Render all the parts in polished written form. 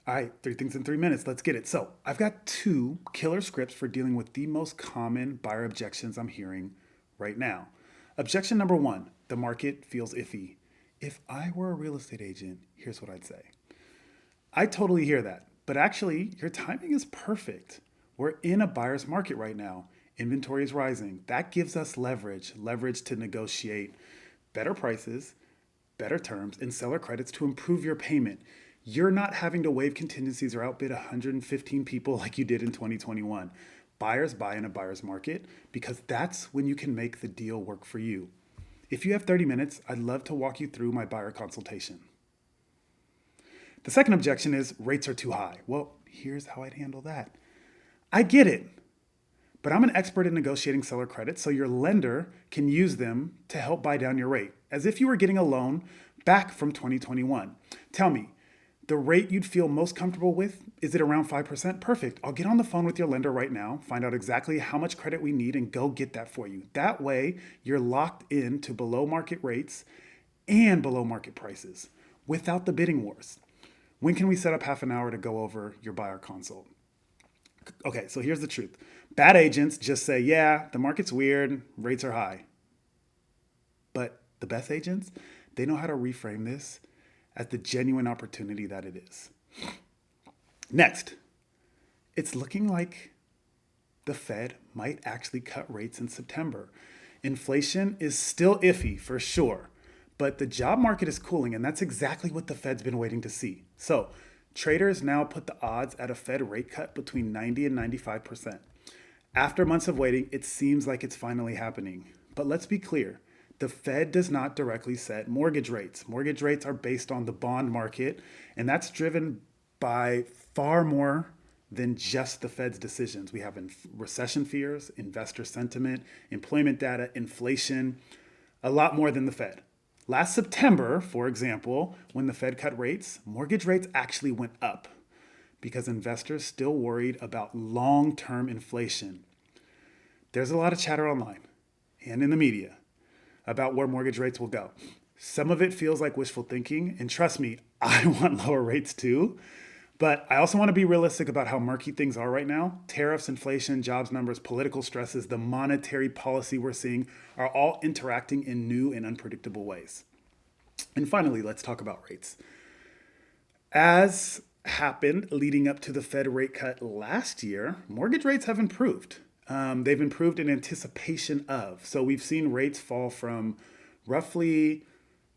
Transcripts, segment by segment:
All right, three things in 3 minutes. Let's get it. So, I've got two killer scripts for dealing with the most common buyer objections I'm hearing right now. Objection number one: the market feels iffy. If I were a real estate agent, here's what I'd say. I totally hear that, but actually, your timing is perfect. We're in a buyer's market right now. Inventory is rising. That gives us leverage to negotiate better prices, better terms, and seller credits to improve your payment. You're not having to waive contingencies or outbid 115 people like you did in 2021. Buyers buy in a buyer's market because that's when you can make the deal work for you. If you have 30 minutes, I'd love to walk you through my buyer consultation. The second objection is rates are too high. Well, here's how I'd handle that. I get it, but I'm an expert in negotiating seller credits, so your lender can use them to help buy down your rate, as if you were getting a loan back from 2021. Tell me, the rate you'd feel most comfortable with, is it around 5%? Perfect. I'll get on the phone with your lender right now, find out exactly how much credit we need, and go get that for you. That way, you're locked into below market rates and below market prices without the bidding wars. When can we set up half an hour to go over your buyer consult? Okay, so here's the truth. Bad agents just say, yeah, the market's weird, rates are high. But the best agents, they know how to reframe this as the genuine opportunity that it is. Next, it's looking like the Fed might actually cut rates in September. Inflation is still iffy for sure, but the job market is cooling, and that's exactly what the Fed's been waiting to see. So, traders now put the odds at a Fed rate cut between 90 and 95%. After months of waiting, it seems like it's finally happening. But let's be clear, the Fed does not directly set mortgage rates. Mortgage rates are based on the bond market, and that's driven by far more than just the Fed's decisions. We have recession fears, investor sentiment, employment data, inflation, a lot more than the Fed. Last September, for example, when the Fed cut rates, mortgage rates actually went up because investors still worried about long-term inflation. There's a lot of chatter online and in the media about where mortgage rates will go. Some of it feels like wishful thinking, and trust me, I want lower rates too. But I also want to be realistic about how murky things are right now. Tariffs, inflation, jobs numbers, political stresses, the monetary policy we're seeing are all interacting in new and unpredictable ways. And finally, let's talk about rates. As happened leading up to the Fed rate cut last year, mortgage rates have improved. They've improved in anticipation of. So we've seen rates fall from roughly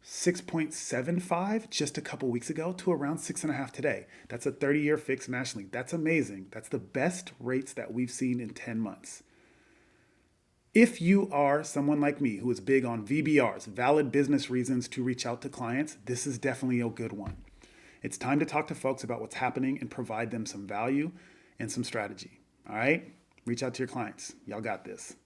6.75 just a couple weeks ago to around 6.5 today. That's a 30-year fix nationally. That's amazing. That's the best rates that we've seen in 10 months. If you are someone like me who is big on VBRs, valid business reasons to reach out to clients, this is definitely a good one. It's time to talk to folks about what's happening and provide them some value and some strategy. All right? Reach out to your clients. Y'all got this.